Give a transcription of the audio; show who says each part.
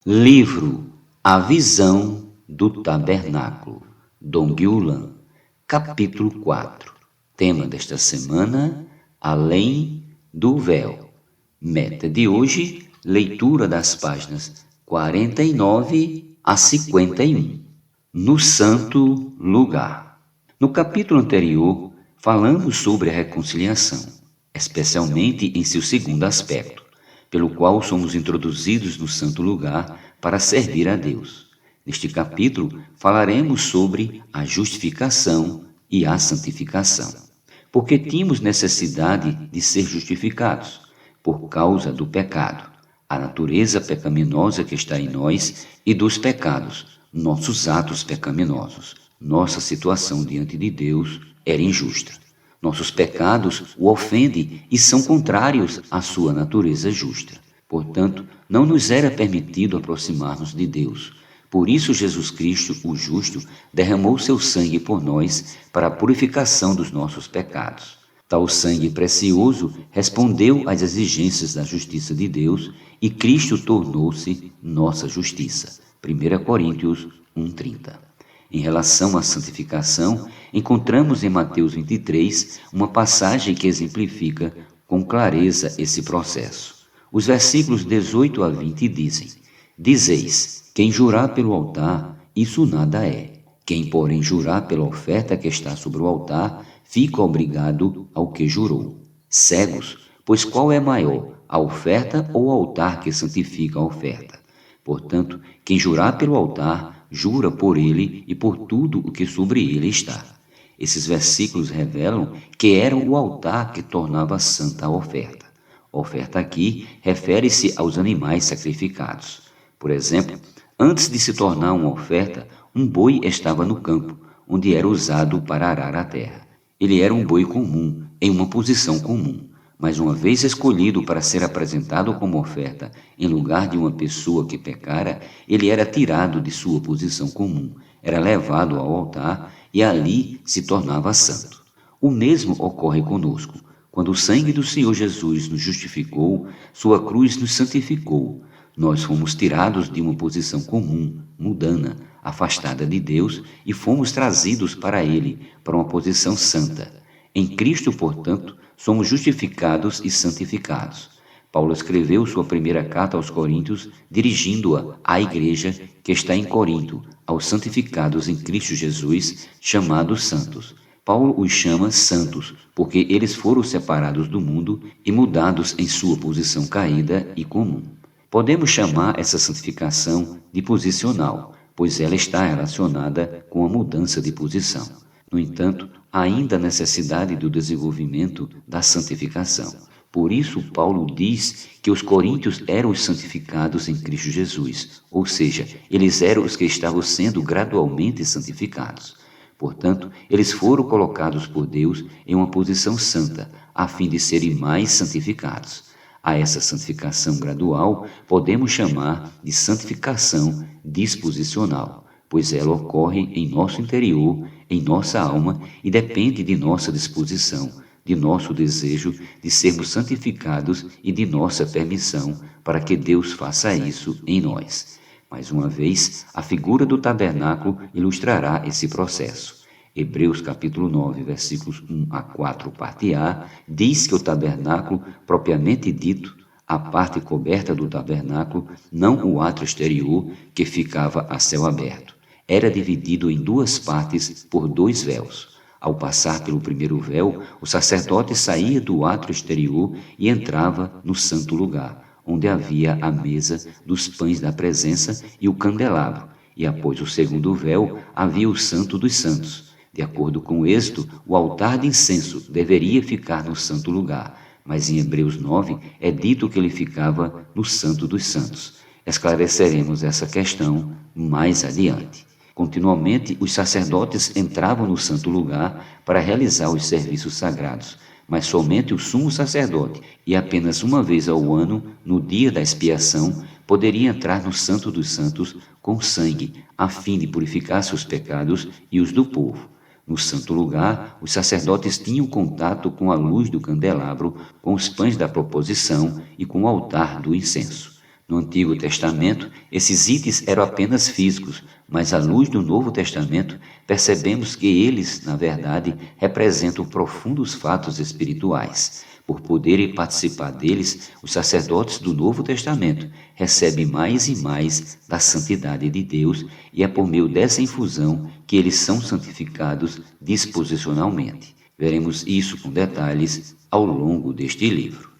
Speaker 1: Livro A Visão do Tabernáculo, Dong Yulan, capítulo 4. Tema desta semana, Além do Véu. Meta de hoje, leitura das páginas 49 a 51. No Santo Lugar. No capítulo anterior, falamos sobre a reconciliação, especialmente em seu segundo aspecto, pelo qual somos introduzidos no santo lugar para servir a Deus. Neste capítulo, falaremos sobre a justificação e a santificação, porque tínhamos necessidade de ser justificados por causa do pecado, a natureza pecaminosa que está em nós e dos pecados, nossos atos pecaminosos. Nossa situação diante de Deus era injusta. Nossos pecados o ofendem e são contrários à sua natureza justa. Portanto, não nos era permitido aproximar-nos de Deus. Por isso, Jesus Cristo, o justo, derramou seu sangue por nós para a purificação dos nossos pecados. Tal sangue precioso respondeu às exigências da justiça de Deus e Cristo tornou-se nossa justiça. 1 Coríntios 1:30. Em relação à santificação, encontramos em Mateus 23 uma passagem que exemplifica com clareza esse processo. Os versículos 18 a 20 dizem: Dizeis, quem jurar pelo altar, isso nada é. Quem, porém, jurar pela oferta que está sobre o altar, fica obrigado ao que jurou. Cegos, pois qual é maior, a oferta ou o altar que santifica a oferta? Portanto, quem jurar pelo altar, jura por ele e por tudo o que sobre ele está. Esses versículos revelam que era o altar que tornava santa a oferta. A oferta aqui refere-se aos animais sacrificados. Por exemplo, antes de se tornar uma oferta, um boi estava no campo, onde era usado para arar a terra. Ele era um boi comum, em uma posição comum. Mas uma vez escolhido para ser apresentado como oferta em lugar de uma pessoa que pecara, ele era tirado de sua posição comum, era levado ao altar e ali se tornava santo. O mesmo ocorre conosco. Quando o sangue do Senhor Jesus nos justificou, sua cruz nos santificou. Nós fomos tirados de uma posição comum, mundana, afastada de Deus, e fomos trazidos para Ele, para uma posição santa. Em Cristo, portanto, somos justificados e santificados. Paulo escreveu sua primeira carta aos Coríntios, dirigindo-a à igreja que está em Corinto, aos santificados em Cristo Jesus, chamados santos. Paulo os chama santos, porque eles foram separados do mundo e mudados em sua posição caída e comum. Podemos chamar essa santificação de posicional, pois ela está relacionada com a mudança de posição. No entanto, há ainda a necessidade do desenvolvimento da santificação. Por isso, Paulo diz que os coríntios eram os santificados em Cristo Jesus, ou seja, eles eram os que estavam sendo gradualmente santificados. Portanto, eles foram colocados por Deus em uma posição santa, a fim de serem mais santificados. A essa santificação gradual podemos chamar de santificação disposicional, pois ela ocorre em nosso interior, em nossa alma e depende de nossa disposição, de nosso desejo de sermos santificados e de nossa permissão para que Deus faça isso em nós. Mais uma vez, a figura do tabernáculo ilustrará esse processo. Hebreus capítulo 9, versículos 1 a 4, parte A, diz que o tabernáculo, propriamente dito, a parte coberta do tabernáculo, não o átrio exterior que ficava a céu aberto, era dividido em duas partes por 2 véus. Ao passar pelo primeiro véu, o sacerdote saía do átrio exterior e entrava no santo lugar, onde havia a mesa dos pães da presença e o candelabro, e após o segundo véu havia o santo dos santos. De acordo com Êxodo, o altar de incenso deveria ficar no santo lugar, mas em Hebreus 9 é dito que ele ficava no santo dos santos. Esclareceremos essa questão mais adiante. Continuamente, os sacerdotes entravam no santo lugar para realizar os serviços sagrados, mas somente o sumo sacerdote, e apenas uma vez ao ano, no dia da expiação, poderia entrar no santo dos santos com sangue, a fim de purificar seus pecados e os do povo. No santo lugar, os sacerdotes tinham contato com a luz do candelabro, com os pães da proposição e com o altar do incenso. No Antigo Testamento, esses itens eram apenas físicos, mas à luz do Novo Testamento, percebemos que eles, na verdade, representam profundos fatos espirituais. Por poderem participar deles, os sacerdotes do Novo Testamento recebem mais e mais da santidade de Deus, e é por meio dessa infusão que eles são santificados disposicionalmente. Veremos isso com detalhes ao longo deste livro.